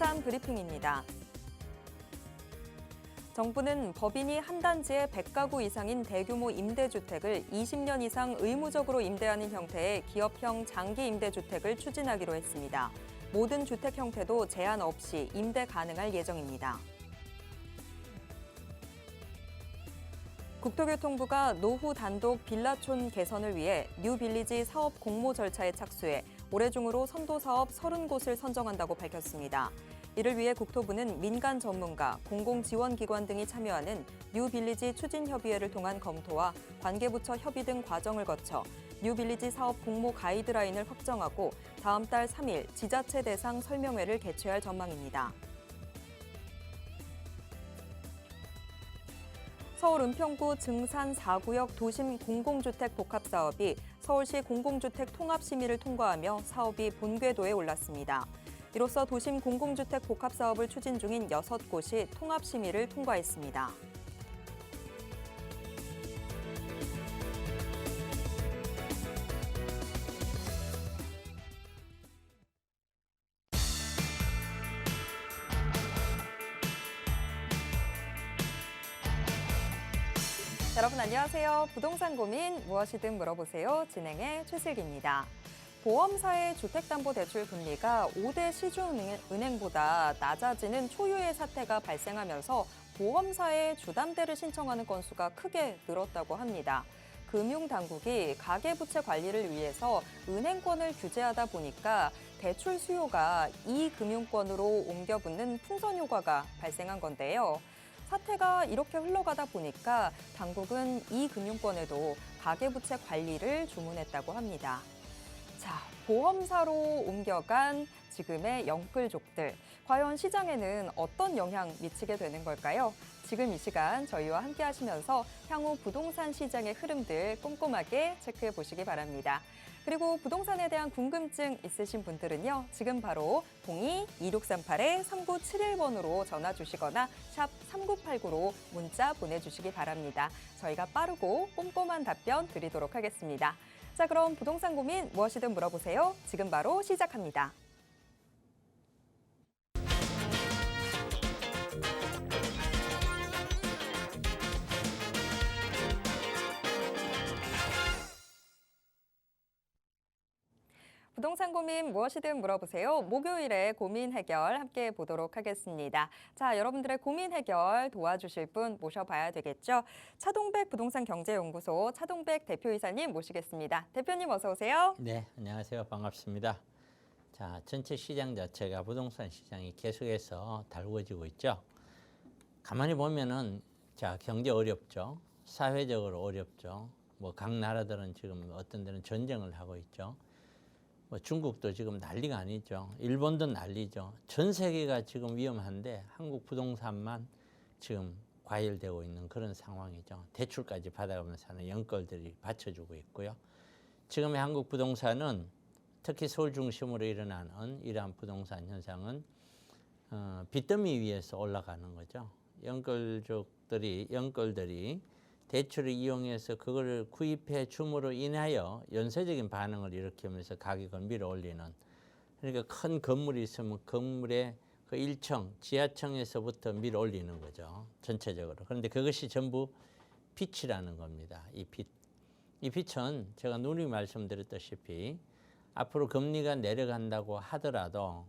부동산 브리핑입니다. 정부는 법인이 한 단지에 100가구 이상인 대규모 임대주택을 20년 이상 의무적으로 임대하는 형태의 기업형 장기 임대주택을 추진하기로 했습니다. 모든 주택 형태도 제한 없이 임대 가능할 예정입니다. 국토교통부가 노후 단독 빌라촌 개선을 위해 뉴빌리지 사업 공모 절차에 착수해 올해 중으로 선도 사업 30곳을 선정한다고 밝혔습니다. 이를 위해 국토부는 민간 전문가, 공공지원기관 등이 참여하는 뉴빌리지 추진협의회를 통한 검토와 관계부처 협의 등 과정을 거쳐 뉴빌리지 사업 공모 가이드라인을 확정하고 다음 달 3일 지자체 대상 설명회를 개최할 전망입니다. 서울 은평구 증산 4구역 도심 공공주택 복합사업이 서울시 공공주택 통합심의를 통과하며 사업이 본궤도에 올랐습니다. 이로써 도심 공공주택 복합사업을 추진 중인 6곳이 통합심의를 통과했습니다. 여러분 안녕하세요. 부동산 고민 무엇이든 물어보세요. 진행의 최슬기입니다. 보험사의 주택담보대출 금리가 5대 시중은행보다 낮아지는 초유의 사태가 발생하면서 보험사에 주담대를 신청하는 건수가 크게 늘었다고 합니다. 금융당국이 가계부채 관리를 위해서 은행권을 규제하다 보니까 대출 수요가 이 금융권으로 옮겨붙는 풍선 효과가 발생한 건데요. 사태가 이렇게 흘러가다 보니까 당국은 이 금융권에도 가계부채 관리를 주문했다고 합니다. 자, 보험사로 옮겨간 지금의 영끌족들. 과연 시장에는 어떤 영향 미치게 되는 걸까요? 지금 이 시간 저희와 함께 하시면서 향후 부동산 시장의 흐름들 꼼꼼하게 체크해 보시기 바랍니다. 그리고 부동산에 대한 궁금증 있으신 분들은요. 지금 바로 02-2638-3971번으로 전화 주시거나 샵 3989로 문자 보내주시기 바랍니다. 저희가 빠르고 꼼꼼한 답변 드리도록 하겠습니다. 자, 그럼 부동산 고민 무엇이든 물어보세요. 지금 바로 시작합니다. 부동산 고민 무엇이든 물어보세요. 목요일에 고민 해결 함께 보도록 하겠습니다. 자, 여러분들의 고민 해결 도와주실 분 모셔봐야 되겠죠. 차동백 부동산 경제연구소 차동백 대표이사님 모시겠습니다. 대표님 어서 오세요. 네, 안녕하세요. 반갑습니다. 자, 전체 시장 자체가 부동산 시장이 계속해서 달구어지고 있죠. 가만히 보면은 자, 경제 어렵죠. 사회적으로 어렵죠. 뭐 각 나라들은 지금 어떤 데는 전쟁을 하고 있죠. 뭐 중국도 지금 난리가 아니죠. 일본도 난리죠. 전 세계가 지금 위험한데 한국 부동산만 지금 과열되고 있는 그런 상황이죠. 대출까지 받아가면서 하는 연끌들이 받쳐주고 있고요. 지금의 한국 부동산은 특히 서울 중심으로 일어나는 이러한 부동산 현상은 빚더미 위에서 올라가는 거죠. 연끌들이 대출을 이용해서 그거를 구입해 줌으로 인하여 연쇄적인 반응을 일으키면서 가격을 밀어 올리는, 그러니까 큰 건물이 있으면 건물의 그 1층, 지하층에서부터 밀어 올리는 거죠. 전체적으로. 그런데 그것이 전부 빚이라는 겁니다. 이 빚은 제가 누누이 말씀드렸다시피 앞으로 금리가 내려간다고 하더라도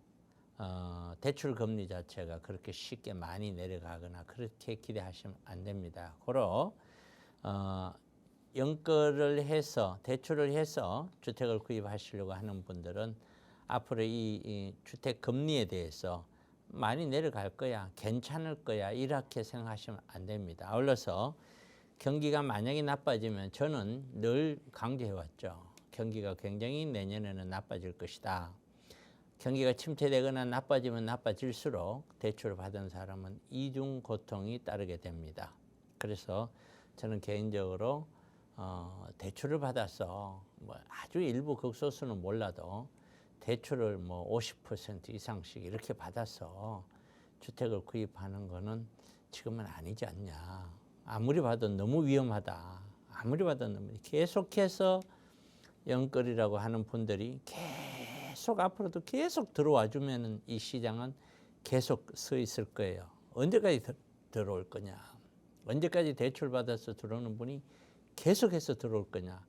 대출 금리 자체가 그렇게 쉽게 많이 내려가거나 그렇게 기대하시면 안 됩니다. 고로 연끌을 해서 대출을 해서 주택을 구입하시려고 하는 분들은 앞으로 이 주택 금리에 대해서 많이 내려갈 거야, 괜찮을 거야 이렇게 생각하시면 안 됩니다. 아울러서 경기가 만약에 나빠지면 저는 늘 강조해왔죠. 경기가 굉장히 내년에는 나빠질 것이다. 경기가 침체되거나 나빠지면 나빠질수록 대출을 받은 사람은 이중 고통이 따르게 됩니다. 그래서 저는 개인적으로 대출을 받아서 뭐 아주 일부 극소수는 몰라도 대출을 뭐 50% 이상씩 이렇게 받아서 주택을 구입하는 거는 지금은 아니지 않냐. 아무리 봐도 너무 위험하다. 아무리 봐도 너무 계속해서 연끌이라고 하는 분들이 계속 앞으로도 계속 들어와 주면은 이 시장은 계속 서 있을 거예요. 언제까지 들어올 거냐? 언제까지 대출 받아서 들어오는 분이 계속해서 들어올 거냐?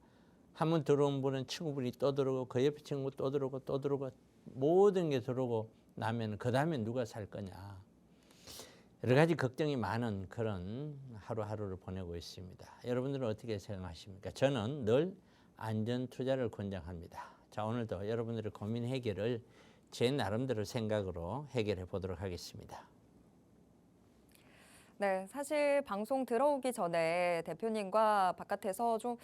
한번 들어온 분은 친구분이 또 들어오고 그 옆에 친구 또 들어오고 또 들어오고 모든 게 들어오고 나면 그 다음에 누가 살 거냐? 여러 가지 걱정이 많은 그런 하루하루를 보내고 있습니다. 여러분들은 어떻게 생각하십니까? 저는 늘 안전 투자를 권장합니다. 자, 오늘도 여러분들의 고민 해결을 제 나름대로 생각으로 해결해 보도록 하겠습니다. 네, 사실 방송 들어오기 전에 대표님과 바깥에서 좀,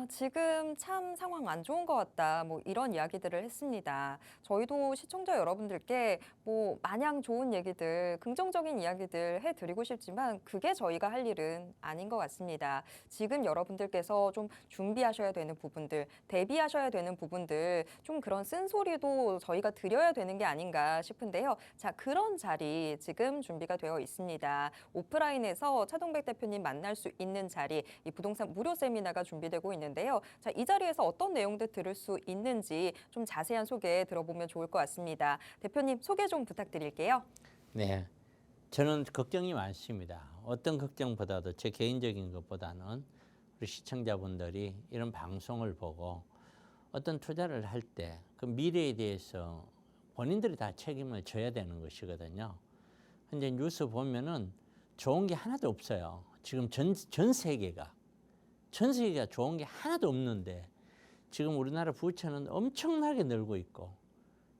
지금 참 상황 안 좋은 것 같다. 뭐 이런 이야기들을 했습니다. 저희도 시청자 여러분들께 뭐 마냥 좋은 얘기들, 긍정적인 이야기들 해드리고 싶지만 그게 저희가 할 일은 아닌 것 같습니다. 지금 여러분들께서 좀 준비하셔야 되는 부분들, 대비하셔야 되는 부분들, 좀 그런 쓴소리도 저희가 드려야 되는 게 아닌가 싶은데요. 자, 그런 자리 지금 준비가 되어 있습니다. 오프라인에서 차동백 대표님 만날 수 있는 자리, 이 부동산 무료 세미나가 준비되고 있는데요. 자, 이 자리에서 어떤 내용들 들을 수 있는지 좀 자세한 소개 들어보면 좋을 것 같습니다. 대표님 소개 좀 부탁드릴게요. 네, 저는 걱정이 많습니다. 어떤 걱정보다도 제 개인적인 것보다는 우리 시청자분들이 이런 방송을 보고 어떤 투자를 할 때 그 미래에 대해서 본인들이 다 책임을 져야 되는 것이거든요. 근데 뉴스 보면은 좋은 게 하나도 없어요. 지금 전 세계가 좋은 게 하나도 없는데 지금 우리나라 부채는 엄청나게 늘고 있고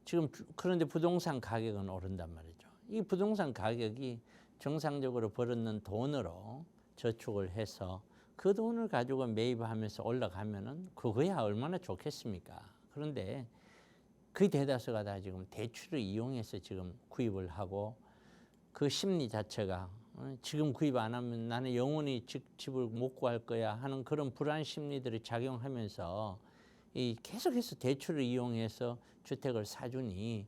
지금 그런데 부동산 가격은 오른단 말이죠. 이 부동산 가격이 정상적으로 벌었는 돈으로 저축을 해서 그 돈을 가지고 매입하면서 올라가면은 그거야 얼마나 좋겠습니까? 그런데 거의 대다수가 다 지금 대출을 이용해서 지금 구입을 하고 그 심리 자체가 지금 구입 안 하면 나는 영원히 집을 못 구할 거야 하는 그런 불안 심리들이 작용하면서 이 계속해서 대출을 이용해서 주택을 사주니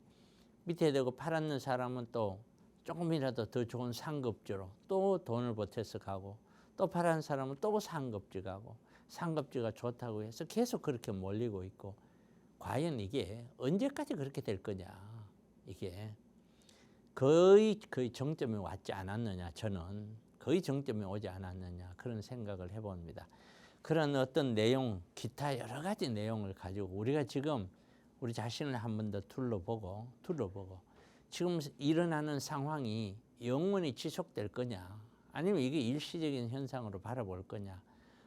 밑에 대고 팔았는 사람은 또 조금이라도 더 좋은 상급지로 또 돈을 보태서 가고 또 팔았는 사람은 또 상급지 가고 상급지가 좋다고 해서 계속 그렇게 몰리고 있고 과연 이게 언제까지 그렇게 될 거냐 이게 거의 정점에 왔지 않았느냐 저는 거의 정점에 오지 않았느냐 그런 생각을 해봅니다. 그런 어떤 내용 기타 여러 가지 내용을 가지고 우리가 지금 우리 자신을 한 번 더 둘러보고 지금 일어나는 상황이 영원히 지속될 거냐 아니면 이게 일시적인 현상으로 바라볼 거냐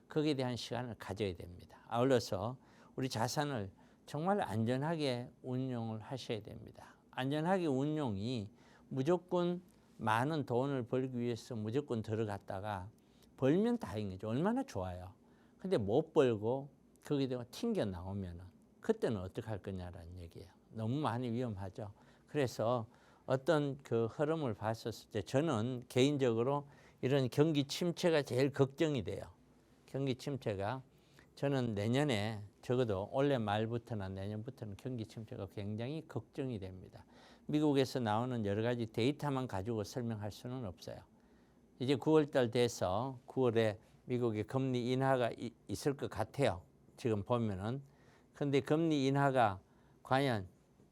거기에 대한 시간을 가져야 됩니다. 아울러서 우리 자산을 정말 안전하게 운용을 하셔야 됩니다. 안전하게 운용이 무조건 많은 돈을 벌기 위해서 무조건 들어갔다가 벌면 다행이죠. 얼마나 좋아요. 근데 못 벌고 거기다가 튕겨 나오면은 그때는 어떻게 할 거냐라는 얘기예요. 너무 많이 위험하죠. 그래서 어떤 그 흐름을 봤었을 때 저는 개인적으로 이런 경기 침체가 제일 걱정이 돼요. 경기 침체가 저는 내년에 적어도 올해 말부터나 내년부터는 경기 침체가 굉장히 걱정이 됩니다. 미국에서 나오는 여러 가지 데이터만 가지고 설명할 수는 없어요. 이제 9월 달 돼서 9월에 미국의 금리 인하가 있을 것 같아요. 지금 보면은. 근데 금리 인하가 과연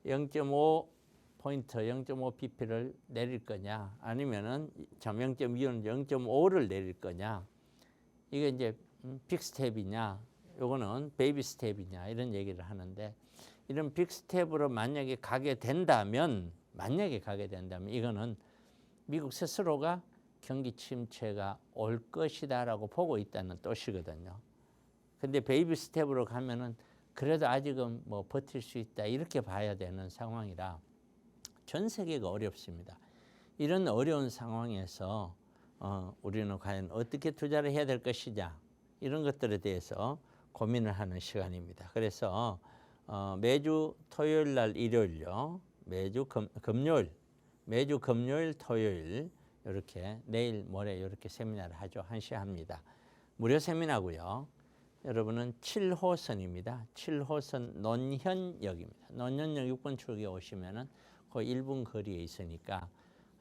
0.5포인트, 0.5pp를 내릴 거냐, 아니면은 0.2는 0.5를 내릴 거냐. 이게 이제 빅 스텝이냐, 요거는 베이비 스텝이냐 이런 얘기를 하는데 이런 빅 스텝으로 만약에 가게 된다면 이거는 미국 스스로가 경기 침체가 올 것이다라고 보고 있다는 뜻이거든요. 근데 베이비 스텝으로 가면은 그래도 아직은 뭐 버틸 수 있다 이렇게 봐야 되는 상황이라 전 세계가 어렵습니다. 이런 어려운 상황에서 우리는 과연 어떻게 투자를 해야 될 것이냐 이런 것들에 대해서 고민을 하는 시간입니다. 그래서 매주 토요일 날 일요일요, 매주 금요일 토요일 이렇게 내일 모레 이렇게 세미나를 하죠. 1시에 합니다. 무료 세미나고요. 여러분은 7호선입니다. 7호선 논현역입니다. 논현역 6번 출구에 오시면은 그 1분 거리에 있으니까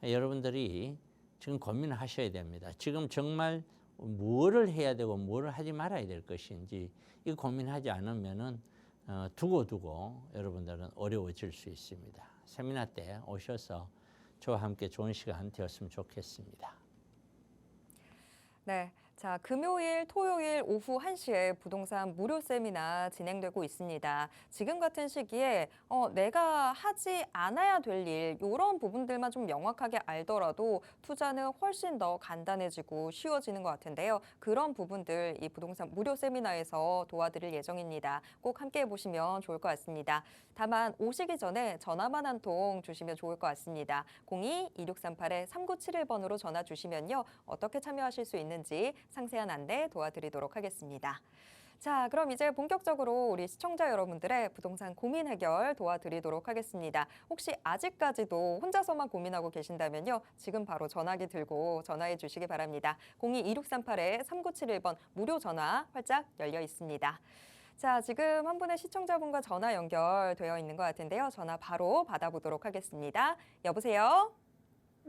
여러분들이 지금 고민을 하셔야 됩니다. 지금 정말 뭐를 해야 되고 뭐를 하지 말아야 될 것인지 이 고민하지 않으면은 두고 여러분들은 어려워질 수 있습니다. 세미나 때 오셔서 저와 함께 좋은 시간 되었으면 좋겠습니다. 네. 자, 금요일, 토요일 오후 1시에 부동산 무료 세미나 진행되고 있습니다. 지금 같은 시기에 내가 하지 않아야 될 일, 이런 부분들만 좀 명확하게 알더라도 투자는 훨씬 더 간단해지고 쉬워지는 것 같은데요. 그런 부분들 이 부동산 무료 세미나에서 도와드릴 예정입니다. 꼭 함께 해보시면 좋을 것 같습니다. 다만 오시기 전에 전화만 한 통 주시면 좋을 것 같습니다. 02-2638-3971번으로 전화 주시면요. 어떻게 참여하실 수 있는지 상세한 안내 도와드리도록 하겠습니다. 자, 그럼 이제 본격적으로 우리 시청자 여러분들의 부동산 고민 해결 도와드리도록 하겠습니다. 혹시 아직까지도 혼자서만 고민하고 계신다면요. 지금 바로 전화기 들고 전화해 주시기 바랍니다. 02-2638-3971번 무료 전화 활짝 열려 있습니다. 자, 지금 한 분의 시청자분과 전화 연결되어 있는 것 같은데요. 전화 바로 받아보도록 하겠습니다. 여보세요?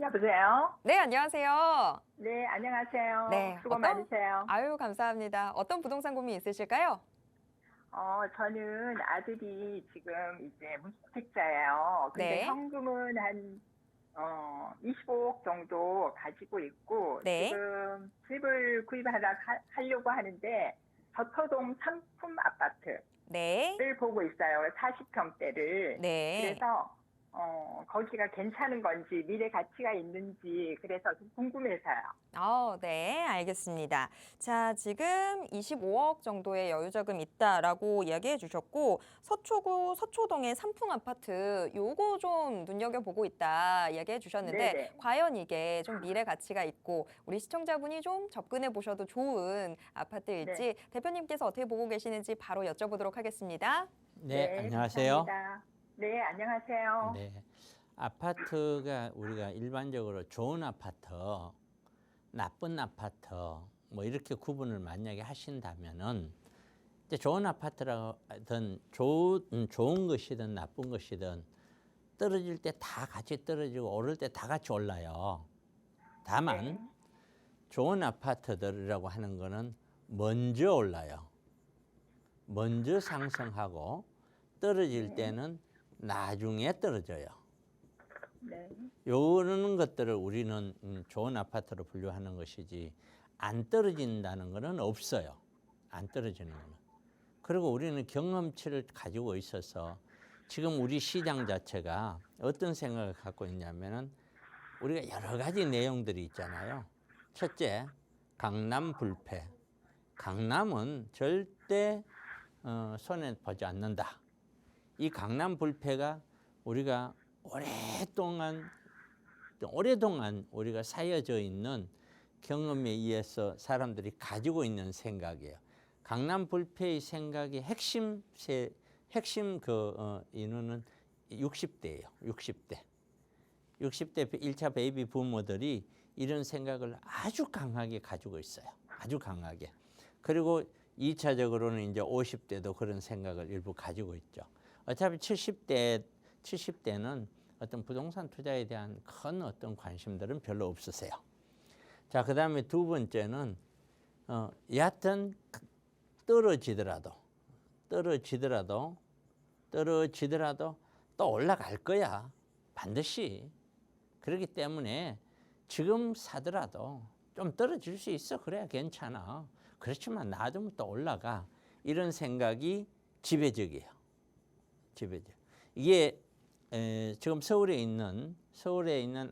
여보세요? 네, 안녕하세요. 네, 안녕하세요. 네, 수고 많으세요. 아유, 감사합니다. 어떤 부동산 고민 있으실까요? 저는 아들이 지금 이제 무주택자예요. 근데 네. 현금은 한, 25억 정도 가지고 있고, 네. 지금 집을 하려고 하는데, 저토동 상품 아파트를 네. 보고 있어요. 40평대를. 네. 그래서, 거기가 괜찮은 건지, 미래 가치가 있는지, 그래서 좀 궁금해서요. 네, 알겠습니다. 자, 지금 25억 정도의 여유자금 있다라고 이야기해 주셨고, 서초구 서초동의 삼풍 아파트 요거 좀 눈여겨보고 있다 이야기해 주셨는데, 네네. 과연 이게 좀 미래 가치가 있고 우리 시청자분이 좀 접근해 보셔도 좋은 아파트일지 대표님께서 어떻게 보고 계시는지 바로 여쭤보도록 하겠습니다. 네, 안녕하세요. 감사합니다. 네, 안녕하세요. 네, 아파트가 우리가 일반적으로 좋은 아파트, 나쁜 아파트 뭐 이렇게 구분을 만약에 하신다면은 이제 좋은 아파트라든 좋은 것이든 나쁜 것이든 떨어질 때 다 같이 떨어지고 오를 때 다 같이 올라요. 다만 네. 좋은 아파트들이라고 하는 거는 먼저 올라요. 먼저 상승하고 떨어질 때는 나중에 떨어져요. 네. 요런 것들을 우리는 좋은 아파트로 분류하는 것이지 안 떨어진다는 것은 없어요. 안 떨어지는 거는. 그리고 우리는 경험치를 가지고 있어서 지금 우리 시장 자체가 어떤 생각을 갖고 있냐면은 우리가 여러 가지 내용들이 있잖아요. 첫째, 강남 불패. 강남은 절대 손해 보지 않는다. 이 강남 불패가 우리가 오랫동안 우리가 쌓여져 있는 경험에 의해서 사람들이 가지고 있는 생각이에요. 강남 불패의 생각의 핵심 인원은 60대예요. 60대 1차 베이비 부모들이 이런 생각을 아주 강하게 가지고 있어요. 아주 강하게. 그리고 2차적으로는 이제 50대도 그런 생각을 일부 가지고 있죠. 어차피 70대는 어떤 부동산 투자에 대한 큰 어떤 관심들은 별로 없으세요. 자, 그 다음에 두 번째는 여하튼 떨어지더라도 또 올라갈 거야. 반드시. 그렇기 때문에 지금 사더라도 좀 떨어질 수 있어. 그래야 괜찮아. 그렇지만 놔두면 또 올라가. 이런 생각이 지배적이에요. 지배적. 이게 지금 서울에 있는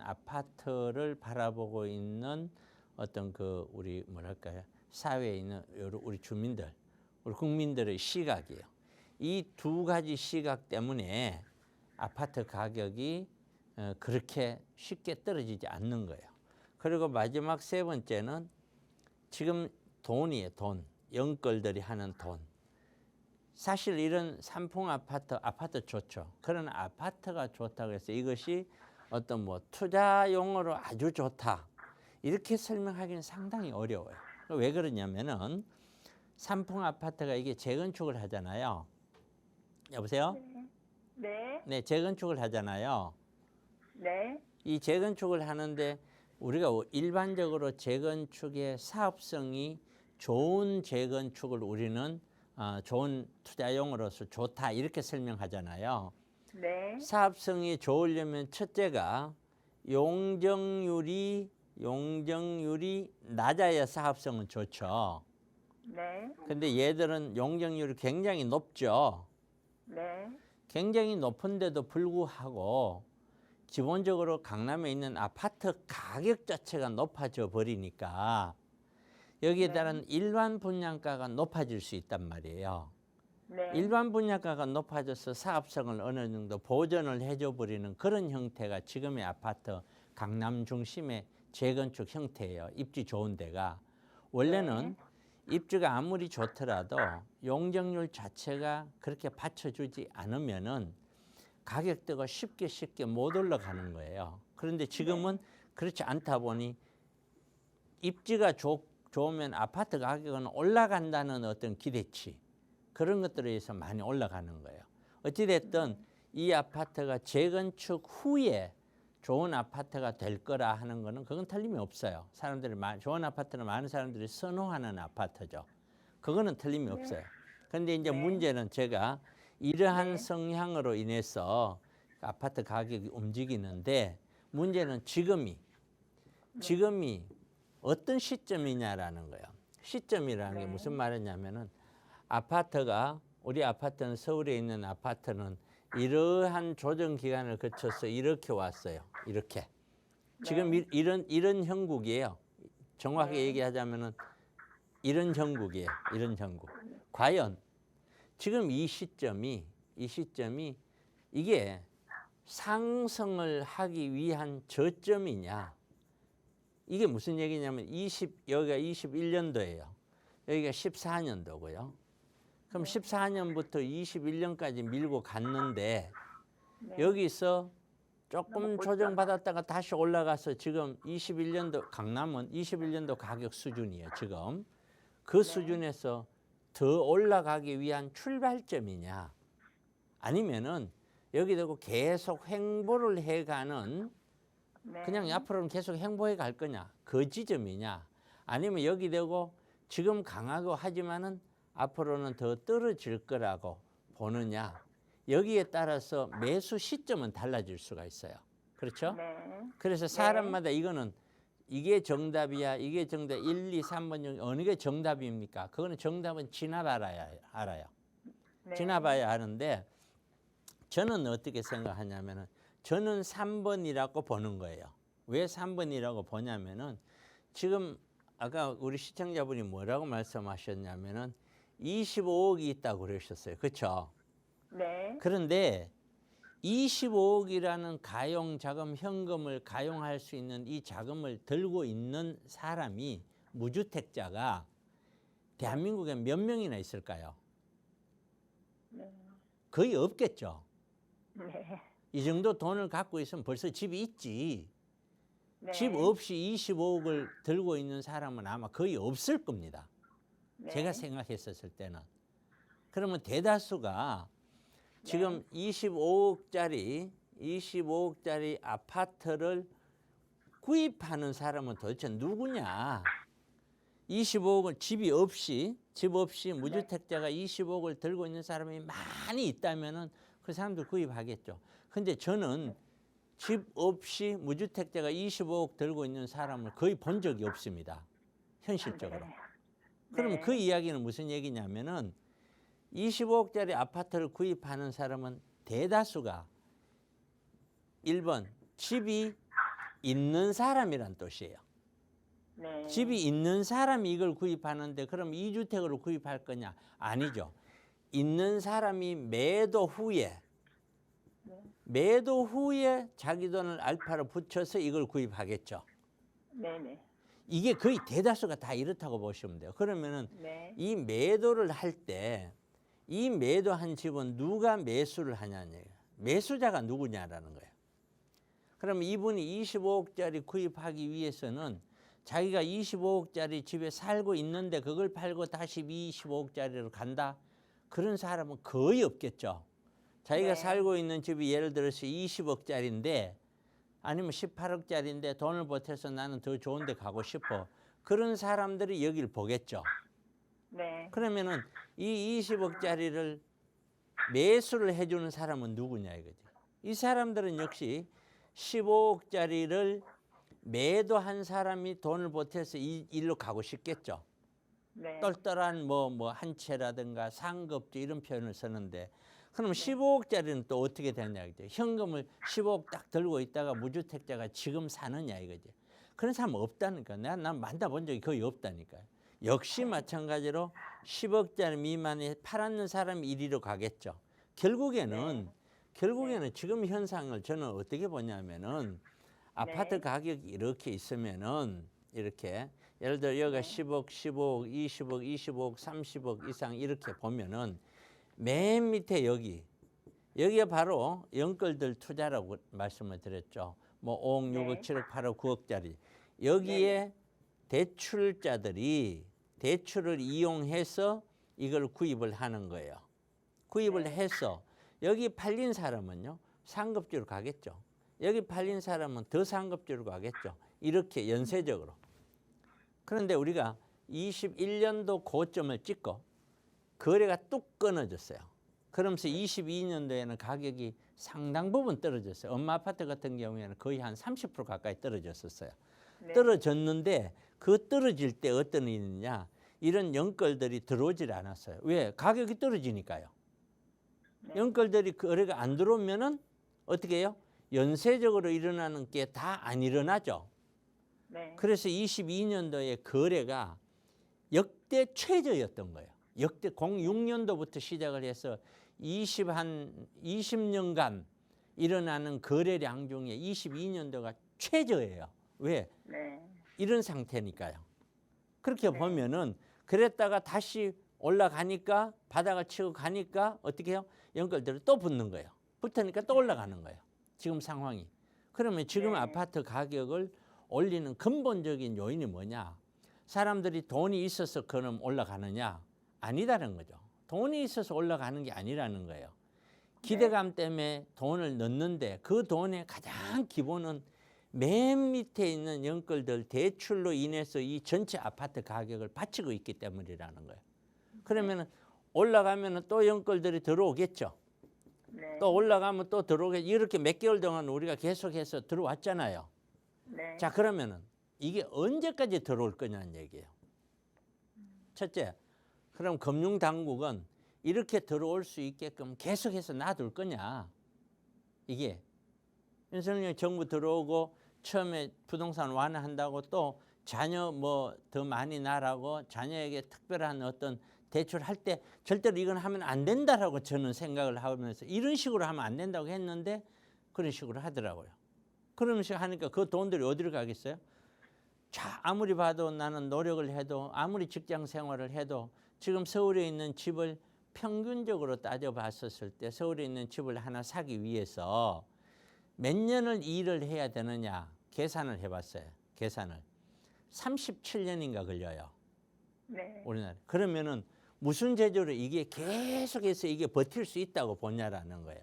아파트를 바라보고 있는 어떤 우리 뭐랄까요, 사회에 있는 우리 주민들, 우리 국민들의 시각이에요. 이 두 가지 시각 때문에 아파트 가격이 그렇게 쉽게 떨어지지 않는 거예요. 그리고 마지막 세 번째는 지금 돈이에요. 돈. 영끌들이 하는 돈. 사실 이런 삼풍 아파트 좋죠. 그런 아파트가 좋다고 해서 이것이 어떤 투자용으로 아주 좋다. 이렇게 설명하기는 상당히 어려워요. 왜 그러냐면은 삼풍 아파트가 이게 재건축을 하잖아요. 여보세요? 네. 네, 재건축을 하잖아요. 네. 이 재건축을 하는데 우리가 일반적으로 재건축의 사업성이 좋은 재건축을 우리는 좋은 투자용으로서 좋다 이렇게 설명하잖아요. 네. 사업성이 좋으려면 첫째가 용적률이 낮아야 사업성은 좋죠. 네. 근데 얘들은 용적률이 굉장히 높죠. 네. 굉장히 높은데도 불구하고 기본적으로 강남에 있는 아파트 가격 자체가 높아져 버리니까 여기에 네. 따른 일반 분양가가 높아질 수 있단 말이에요. 네. 일반 분양가가 높아져서 사업성을 어느 정도 보전을 해줘 버리는 그런 형태가 지금의 아파트 강남 중심의 재건축 형태예요. 입지 좋은 데가. 원래는 입지가 아무리 좋더라도 용적률 자체가 그렇게 받쳐주지 않으면은 가격대가 쉽게 못 올라가는 거예요. 그런데 지금은 그렇지 않다 보니 입지가 좋으면 아파트 가격은 올라간다는 어떤 기대치, 그런 것들에 의해서 많이 올라가는 거예요. 어찌됐든 이 아파트가 재건축 후에 좋은 아파트가 될 거라 하는 거는 그건 틀림이 없어요. 좋은 아파트는 많은 사람들이 선호하는 아파트죠. 그거는 틀림이 없어요. 그런데 이제 문제는 제가 이러한 성향으로 인해서 아파트 가격이 움직이는데, 문제는 지금이 어떤 시점이냐라는 거예요. 시점이라는 게 무슨 말이냐면은 우리 아파트는, 서울에 있는 아파트는 이러한 조정 기간을 거쳐서 이렇게 왔어요. 이렇게. 지금 이런 형국이에요. 정확하게 얘기하자면은 이런 형국이에요. 이런 형국. 과연 지금 이 시점이 이게 상승을 하기 위한 저점이냐? 이게 무슨 얘기냐면 여기가 21년도예요. 여기가 14년도고요. 그럼 14년부터 21년까지 밀고 갔는데 여기서 조금 조정받았다가 다시 올라가서 지금 21년도, 강남은 21년도 가격 수준이에요. 지금 그 수준에서 더 올라가기 위한 출발점이냐, 아니면은 여기 되고 계속 횡보를 해가는, 그냥 앞으로는 계속 횡보해 갈 거냐, 그 지점이냐, 아니면 여기 되고 지금 강하고 하지만은 앞으로는 더 떨어질 거라고 보느냐, 여기에 따라서 매수 시점은 달라질 수가 있어요. 그렇죠? 그래서 사람마다 이게 정답이야, 이게 정답, 1, 2, 3번 중 어느 게 정답입니까? 그거는 정답은 지나봐야 알아요. 지나봐야 하는데, 저는 어떻게 생각하냐면은 저는 3번이라고 보는 거예요. 왜 3번이라고 보냐면은 지금 아까 우리 시청자분이 뭐라고 말씀하셨냐면은 25억이 있다고 그러셨어요. 그렇죠? 네. 그런데 25억이라는 가용 자금, 현금을 가용할 수 있는 이 자금을 들고 있는 사람이, 무주택자가 대한민국에 몇 명이나 있을까요? 거의 없겠죠. 이 정도 돈을 갖고 있으면 벌써 집이 있지. 집 없이 25억을 들고 있는 사람은 아마 거의 없을 겁니다. 제가 생각했었을 때는. 그러면 대다수가 지금 25억짜리 아파트를 구입하는 사람은 도대체 누구냐? 25억을 집 없이 무주택자가 25억을 들고 있는 사람이 많이 있다면은 그 사람들 구입하겠죠. 근데 저는 집 없이 무주택자가 25억 들고 있는 사람을 거의 본 적이 없습니다. 현실적으로. 그러면 그 이야기는 무슨 얘기냐면은 25억짜리 아파트를 구입하는 사람은 대다수가 1번 집이 있는 사람이란 뜻이에요. 집이 있는 사람이 이걸 구입하는데, 그럼 2주택으로 구입할 거냐? 아니죠. 있는 사람이 매도 후에 자기 돈을 알파로 붙여서 이걸 구입하겠죠. 이게 거의 대다수가 다 이렇다고 보시면 돼요. 그러면은 이 매도를 할 때 이 매도한 집은 누가 매수를 하냐는 얘기예요. 매수자가 누구냐라는 거예요. 그럼 이분이 25억짜리 구입하기 위해서는 자기가 25억짜리 집에 살고 있는데 그걸 팔고 다시 25억짜리로 간다? 그런 사람은 거의 없겠죠. 자기가 살고 있는 집이 예를 들어서 20억짜리인데 아니면 18억짜리인데 돈을 보태서 나는 더 좋은 데 가고 싶어. 그런 사람들이 여기를 보겠죠. 그러면은 이 20억짜리를 매수를 해주는 사람은 누구냐 이거죠. 이 사람들은 역시 15억짜리를 매도한 사람이 돈을 보태서 이 일로 가고 싶겠죠. 네. 똘똘한 뭐 한 채라든가 상급주 이런 표현을 쓰는데 그럼 15억짜리는 또 어떻게 되냐 이거죠. 현금을 15억 딱 들고 있다가 무주택자가 지금 사느냐 이거지. 그런 사람 없다니까. 난 만나본 적이 거의 없다니까요. 역시 마찬가지로 10억짜리 미만에 팔았는 사람이 1위로 가겠죠. 결국에는 지금 현상을 저는 어떻게 보냐면은 아파트 가격이 이렇게 있으면은 이렇게 예를 들어 여기가 10억, 15억, 20억, 25억, 30억 이상 이렇게 보면은 맨 밑에 여기가 바로 영끌들 투자라고 말씀을 드렸죠. 뭐 5억, 6억, 7억, 8억, 9억짜리. 여기에 대출자들이 대출을 이용해서 이걸 구입을 하는 거예요. 구입을 해서 여기 팔린 사람은요. 상급주로 가겠죠. 여기 팔린 사람은 더 상급주로 가겠죠. 이렇게 연쇄적으로. 그런데 우리가 21년도 고점을 찍고 거래가 뚝 끊어졌어요. 그러면서 22년도에는 가격이 상당 부분 떨어졌어요. 엄마 아파트 같은 경우에는 거의 한 30% 가까이 떨어졌었어요. 떨어졌는데 그 떨어질 때 어떤 일이 있느냐. 이런 영끌들이 들어오질 않았어요. 왜? 가격이 떨어지니까요. 영끌들이 거래가 안 들어오면은 어떻게 해요? 연쇄적으로 일어나는 게 다 안 일어나죠. 그래서 22년도에 거래가 역대 최저였던 거예요. 역대 06년도부터 시작을 해서 20년간 일어나는 거래량 중에 22년도가 최저예요. 왜? 이런 상태니까요. 그렇게 보면은 그랬다가 다시 올라가니까 바닥을 치고 가니까 어떻게 해요? 영끌들이 또 붙는 거예요. 붙으니까 또 올라가는 거예요. 지금 상황이. 그러면 지금 아파트 가격을 올리는 근본적인 요인이 뭐냐? 사람들이 돈이 있어서 그럼 올라가느냐? 아니다는 거죠. 돈이 있어서 올라가는 게 아니라는 거예요. 기대감 때문에 돈을 넣는데 그 돈의 가장 기본은 맨 밑에 있는 영끌들 대출로 인해서 이 전체 아파트 가격을 받치고 있기 때문이라는 거예요. 그러면 올라가면 또 영끌들이 들어오겠죠. 또 올라가면 또 들어오겠죠. 이렇게 몇 개월 동안 우리가 계속해서 들어왔잖아요. 자, 그러면은 이게 언제까지 들어올 거냐는 얘기예요. 첫째, 그럼 금융당국은 이렇게 들어올 수 있게끔 계속해서 놔둘 거냐. 이게 윤석열 정부 들어오고 처음에 부동산 완화한다고 또 자녀 뭐 더 많이 나라고 자녀에게 특별한 어떤 대출할 때 절대로 이건 하면 안 된다라고 저는 생각을 하면서 이런 식으로 하면 안 된다고 했는데 그런 식으로 하더라고요. 그런 식으로 하니까 그 돈들이 어디로 가겠어요? 자, 아무리 봐도 나는 노력을 해도 아무리 직장 생활을 해도 지금 서울에 있는 집을 평균적으로 따져봤었을 때 서울에 있는 집을 하나 사기 위해서 몇 년을 일을 해야 되느냐 계산을 해봤어요. 계산을 37년인가 걸려요. 우리나라. 그러면은 무슨 제조로 이게 계속해서 이게 버틸 수 있다고 보냐라는 거예요.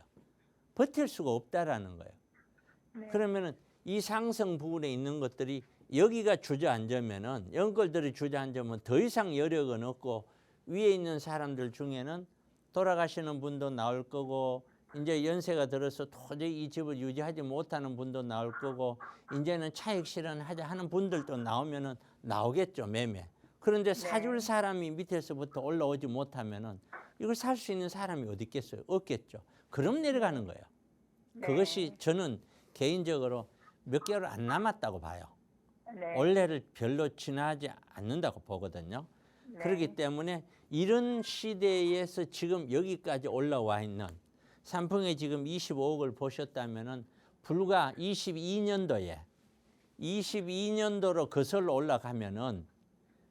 버틸 수가 없다라는 거예요. 그러면은 이 상승 부분에 있는 것들이 여기가 주저앉으면은 영끌들이 주저앉으면 더 이상 여력은 없고 위에 있는 사람들 중에는 돌아가시는 분도 나올 거고 이제 연세가 들어서 도저히 이 집을 유지하지 못하는 분도 나올 거고 이제는 차익 실현하자 하는 분들도 나오면은 나오겠죠. 매매. 그런데 사줄 사람이 밑에서부터 올라오지 못하면은 이걸 살 수 있는 사람이 어디 있겠어요? 없겠죠. 그럼 내려가는 거예요. 그것이 저는 개인적으로 몇 개월 안 남았다고 봐요. 올해를 별로 지나지 않는다고 보거든요. 그렇기 때문에 이런 시대에서 지금 여기까지 올라와 있는 삼풍에 지금 25억을 보셨다면은 불과 22년도로 거슬러 올라가면은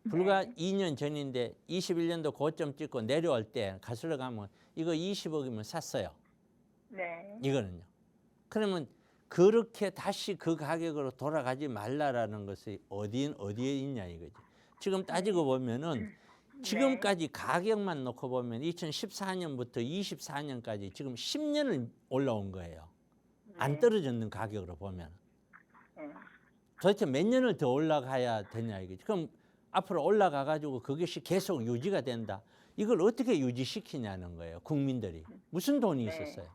불과 2년 전인데 21년도 고점 찍고 내려올 때 거슬러 가면 이거 20억이면 샀어요. 이거는요. 그러면 그렇게 다시 그 가격으로 돌아가지 말라라는 것이 어디에 있냐 이거지. 지금 따지고 보면은 지금까지 가격만 놓고 보면 2014년부터 24년까지 지금 10년을 올라온 거예요. 안 떨어졌는 가격으로 보면. 도대체 몇 년을 더 올라가야 되냐 이거지. 그럼 앞으로 올라가 가지고 그것이 계속 유지가 된다. 이걸 어떻게 유지시키냐는 거예요. 국민들이. 무슨 돈이 있었어요.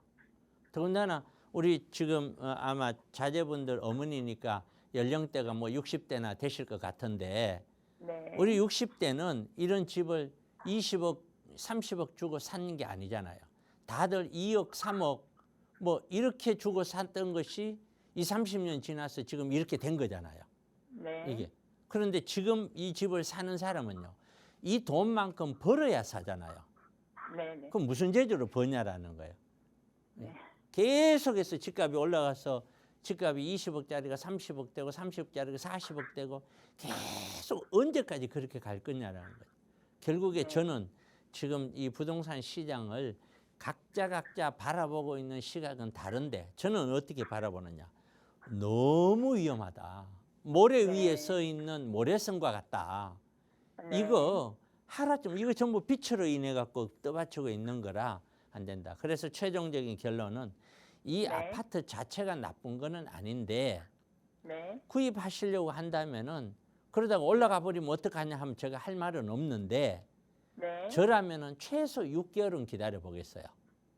더군다나 우리 지금 아마 자제분들 어머니니까 연령대가 뭐 60대나 되실 것 같은데 네. 우리 60대는 이런 집을 20억, 30억 주고 산 게 아니잖아요. 다들 2억, 3억 뭐 이렇게 주고 샀던 것이 20, 30년 지나서 지금 이렇게 된 거잖아요. 네. 이게. 그런데 지금 이 집을 사는 사람은요. 이 돈만큼 벌어야 사잖아요. 네. 네. 그럼 무슨 재주로 버냐라는 거예요. 네. 계속해서 집값이 올라가서 집값이 20억짜리가 30억 되고 30억짜리가 40억 되고 계속 언제까지 그렇게 갈 거냐라는 거예요. 결국에 저는 지금 이 부동산 시장을 각자 바라보고 있는 시각은 다른데 저는 어떻게 바라보느냐. 너무 위험하다. 모래 위에 서 있는 모래성과 같다. 네. 이거 하루쯤 이거 전부 빛으로 인해 갖고 떠받치고 있는 거라 안 된다. 그래서 최종적인 결론은 이 네. 아파트 자체가 나쁜 거는 아닌데 네. 구입하시려고 한다면은 그러다가 올라가 버리면 어떡하냐 하면 제가 할 말은 없는데 네. 저라면은 최소 6개월은 기다려 보겠어요.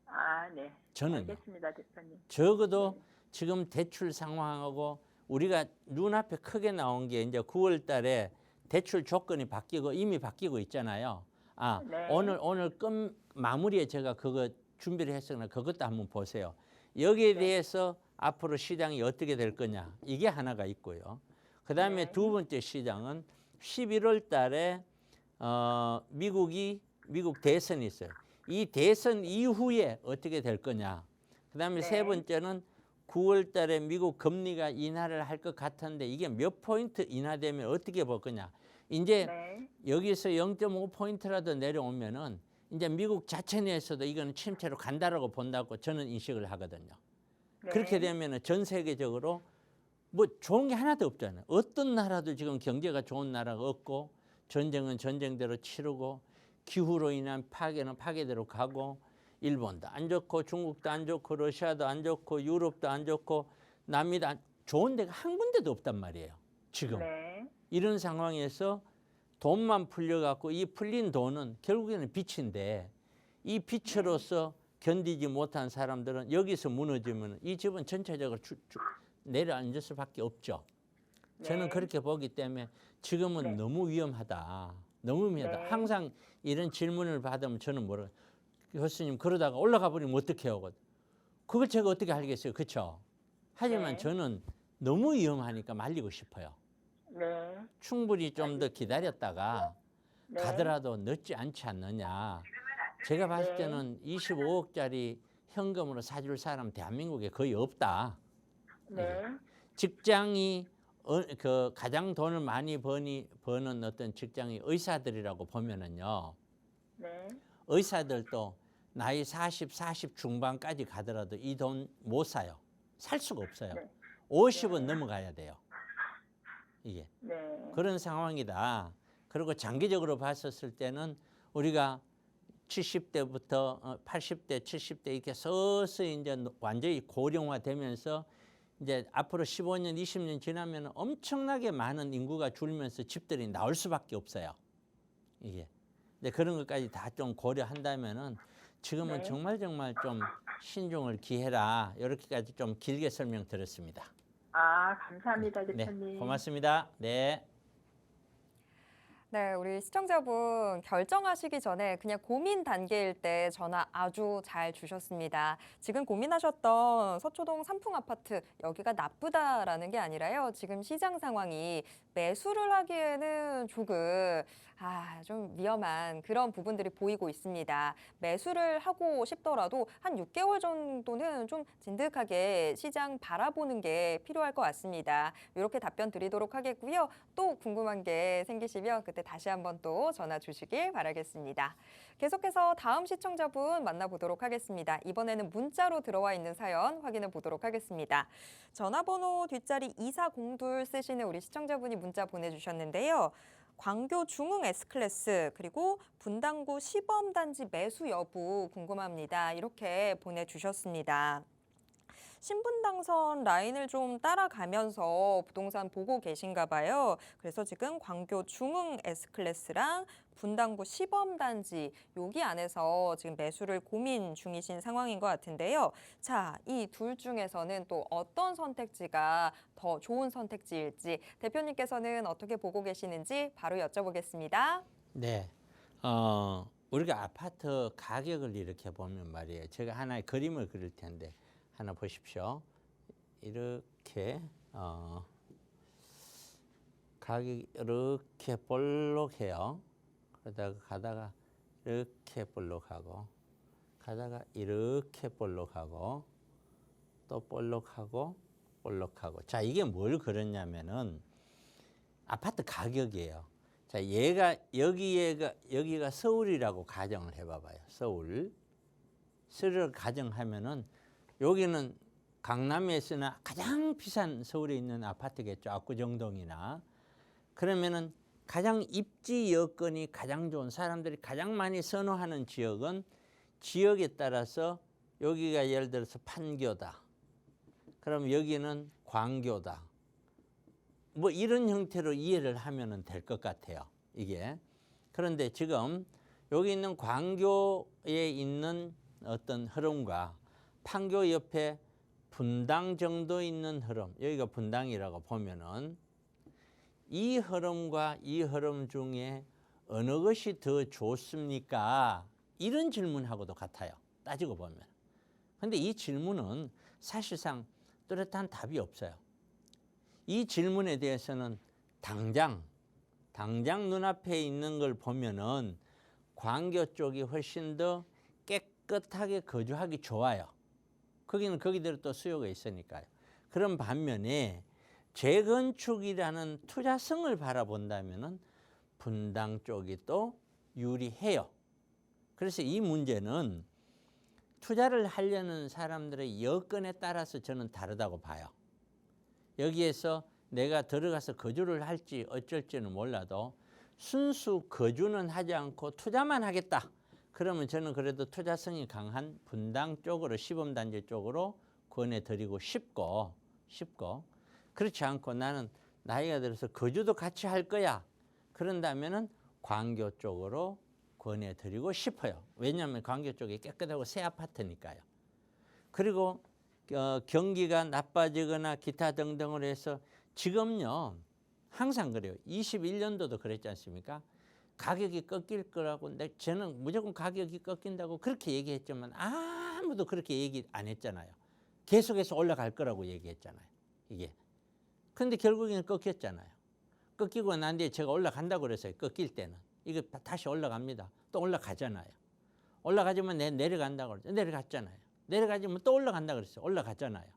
아, 네. 저는요. 알겠습니다, 대표님. 적어도 지금 대출 상황하고 우리가 눈앞에 크게 나온 게 이제 9월 달에 대출 조건이 바뀌고 이미 바뀌고 있잖아요. 아, 네. 오늘 끝 마무리에 제가 그거 준비를 했으나 그것도 한번 보세요. 여기에 대해서 앞으로 시장이 어떻게 될 거냐. 이게 하나가 있고요. 그다음에 네. 두 번째 시장은 11월 달에 미국 대선이 있어요. 이 대선 이후에 어떻게 될 거냐. 그다음에 네. 세 번째는 9월 달에 미국 금리가 인하를 할 것 같은데 이게 몇 포인트 인하되면 어떻게 볼 거냐. 이제 네. 여기서 0.5포인트라도 내려오면은 이제 미국 자체 내에서도 이거는 침체로 간다라고 본다고 저는 인식을 하거든요. 네. 그렇게 되면은 전 세계적으로 뭐 좋은 게 하나도 없잖아요. 어떤 나라도 지금 경제가 좋은 나라가 없고 전쟁은 전쟁대로 치르고 기후로 인한 파괴는 파괴대로 가고 일본도 안 좋고 중국도 안 좋고 러시아도 안 좋고 유럽도 안 좋고 남미도 좋은 데가 한 군데도 없단 말이에요. 지금. 네. 이런 상황에서 돈만 풀려갖고 이 풀린 돈은 결국에는 빚인데 이 빚으로서 견디지 못한 사람들은 여기서 무너지면 이 집은 전체적으로 내려앉을 수밖에 없죠. 저는 네. 그렇게 보기 때문에 지금은 네. 너무 위험하다. 너무 위험하다. 네. 항상 이런 질문을 받으면 저는 뭐라 교수님 그러다가 올라가 버리면 어떻게 하고 그걸 제가 어떻게 알겠어요. 그렇죠? 하지만 네. 저는 너무 위험하니까 말리고 싶어요. 네. 충분히 좀 더 기다렸다가 네. 가더라도 늦지 않지 않느냐. 제가 봤을 네. 때는 25억짜리 현금으로 사줄 사람 대한민국에 거의 없다. 네. 직장이 그 가장 돈을 많이 버는 어떤 직장이 의사들이라고 보면은요. 네. 의사들도 나이 40 중반까지 가더라도 이 돈 못 사요. 살 수가 없어요. 네. 50은 넘어가야 돼요. 이게. 네. 그런 상황이다. 그리고 장기적으로 봤었을 때는 우리가 70대부터 80대, 70대 이렇게 서서히 이제 완전히 고령화되면서 이제 앞으로 15년, 20년 지나면 엄청나게 많은 인구가 줄면서 집들이 나올 수밖에 없어요. 이게. 근데 그런 것까지 다 좀 고려한다면은 지금은 네. 정말 좀 신중을 기해라. 이렇게까지 좀 길게 설명드렸습니다. 아, 감사합니다, 네, 대표님. 고맙습니다. 네. 네, 우리 시청자분 결정하시기 전에 그냥 고민 단계일 때 전화 아주 잘 주셨습니다. 지금 고민하셨던 서초동 삼풍 아파트 여기가 나쁘다라는 게 아니라요. 지금 시장 상황이 매수를 하기에는 조금 좀 위험한 그런 부분들이 보이고 있습니다. 매수를 하고 싶더라도 한 6개월 정도는 좀 진득하게 시장 바라보는 게 필요할 것 같습니다. 이렇게 답변 드리도록 하겠고요. 또 궁금한 게 생기시면 그때 다시 한번 또 전화 주시길 바라겠습니다. 계속해서 다음 시청자분 만나보도록 하겠습니다. 이번에는 문자로 들어와 있는 사연 확인해 보도록 하겠습니다. 전화번호 뒷자리 2402 쓰시는 우리 시청자분이 문자 보내주셨는데요. 광교 중흥 S클래스 그리고 분당구 시범단지 매수 여부 궁금합니다. 이렇게 보내주셨습니다. 신분당선 라인을 좀 따라가면서 부동산 보고 계신가 봐요. 그래서 지금 광교 중흥 S클래스랑 분당구 시범단지 여기 안에서 지금 매수를 고민 중이신 상황인 것 같은데요. 자, 이 둘 중에서는 또 어떤 선택지가 더 좋은 선택지일지 대표님께서는 어떻게 보고 계시는지 바로 여쭤보겠습니다. 네. 우리가 아파트 가격을 이렇게 보면 말이에요. 제가 하나의 그림을 그릴 텐데 하나 보십시오. 이렇게 가격이 이렇게 볼록해요. 그러다가 가다가 이렇게 볼록하고 가다가 이렇게 볼록하고 또 볼록하고 볼록하고. 자, 이게 뭘 그렸냐면은 아파트 가격이에요. 자, 여기가 서울이라고 가정을 해봐봐요. 서울을 가정하면은 여기는 강남에서나 가장 비싼 서울에 있는 아파트겠죠. 압구정동이나. 그러면은 가장 입지 여건이 가장 좋은 사람들이 가장 많이 선호하는 지역은 지역에 따라서 여기가 예를 들어서 판교다. 그럼 여기는 광교다. 뭐 이런 형태로 이해를 하면 될 것 같아요. 이게. 그런데 지금 여기 있는 광교에 있는 어떤 흐름과 판교 옆에 분당 정도 있는 흐름, 여기가 분당이라고 보면은 이 흐름과 이 흐름 중에 어느 것이 더 좋습니까? 이런 질문하고도 같아요. 따지고 보면. 근데 이 질문은 사실상 뚜렷한 답이 없어요. 이 질문에 대해서는 당장 눈앞에 있는 걸 보면은 광교 쪽이 훨씬 더 깨끗하게 거주하기 좋아요. 거기는 거기대로 또 수요가 있으니까요. 그런 반면에 재건축이라는 투자성을 바라본다면은 분당 쪽이 또 유리해요. 그래서 이 문제는 투자를 하려는 사람들의 여건에 따라서 저는 다르다고 봐요. 여기에서 내가 들어가서 거주를 할지 어쩔지는 몰라도 순수 거주는 하지 않고 투자만 하겠다. 그러면 저는 그래도 투자성이 강한 분당 쪽으로 시범단지 쪽으로 권해드리고 싶고 그렇지 않고 나는 나이가 들어서 거주도 같이 할 거야. 그런다면은 광교 쪽으로 권해드리고 싶어요. 왜냐하면 광교 쪽이 깨끗하고 새 아파트니까요. 그리고 경기가 나빠지거나 기타 등등으로 해서 지금요 항상 그래요. 21년도도 그랬지 않습니까? 가격이 꺾일 거라고 저는 무조건 가격이 꺾인다고 그렇게 얘기했지만 아무도 그렇게 얘기 안 했잖아요. 계속해서 올라갈 거라고 얘기했잖아요. 이게. 근데 결국에는 꺾였잖아요. 꺾이고 난 뒤에 제가 올라간다고 그랬어요. 꺾일 때는. 이거 다시 올라갑니다. 또 올라가잖아요. 올라가지만 내려간다고 그랬어요. 내려갔잖아요. 내려가지면 또 올라간다고 그랬어요. 올라갔잖아요.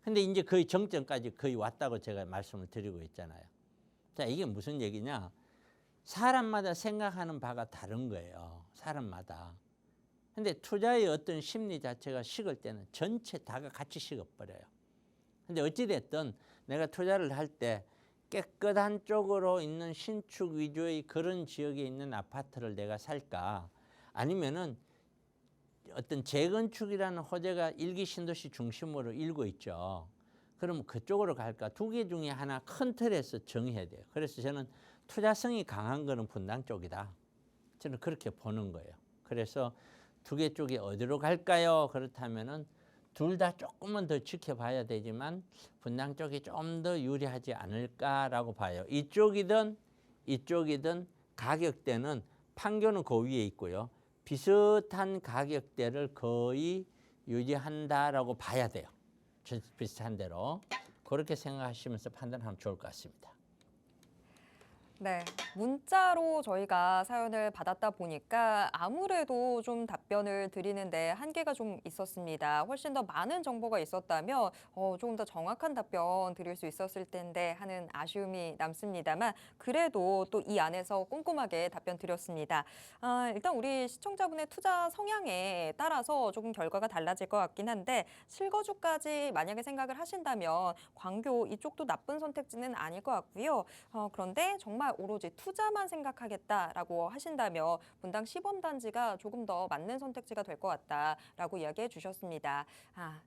근데 이제 거의 정점까지 거의 왔다고 제가 말씀을 드리고 있잖아요. 자, 이게 무슨 얘기냐? 사람마다 생각하는 바가 다른 거예요. 사람마다. 근데 투자의 어떤 심리 자체가 식을 때는 전체 다가 같이 식어버려요. 근데 어찌됐든 내가 투자를 할 때 깨끗한 쪽으로 있는 신축 위주의 그런 지역에 있는 아파트를 내가 살까? 아니면은 어떤 재건축이라는 호재가 일기 신도시 중심으로 일고 있죠. 그러면 그쪽으로 갈까? 두 개 중에 하나 큰 틀에서 정해야 돼요. 그래서 저는 투자성이 강한 거는 분당 쪽이다. 저는 그렇게 보는 거예요. 그래서 두 개 쪽이 어디로 갈까요? 그렇다면은 둘 다 조금은 더 지켜봐야 되지만 분당 쪽이 좀 더 유리하지 않을까라고 봐요. 이쪽이든 가격대는 판교는 그 위에 있고요. 비슷한 가격대를 거의 유지한다라고 봐야 돼요. 비슷한 대로. 그렇게 생각하시면서 판단하면 좋을 것 같습니다. 네, 문자로 저희가 사연을 받았다 보니까 아무래도 좀 답변을 드리는데 한계가 좀 있었습니다. 훨씬 더 많은 정보가 있었다면 조금 더 정확한 답변 드릴 수 있었을 텐데 하는 아쉬움이 남습니다만 그래도 또 이 안에서 꼼꼼하게 답변 드렸습니다. 일단 우리 시청자분의 투자 성향에 따라서 조금 결과가 달라질 것 같긴 한데 실거주까지 만약에 생각을 하신다면 광교 이쪽도 나쁜 선택지는 아닐 것 같고요. 그런데 정말 아니라 오로지 투자만 생각하겠다라고 하신다면 분당 시범단지가 조금 더 맞는 선택지가 될 것 같다라고 이야기해 주셨습니다.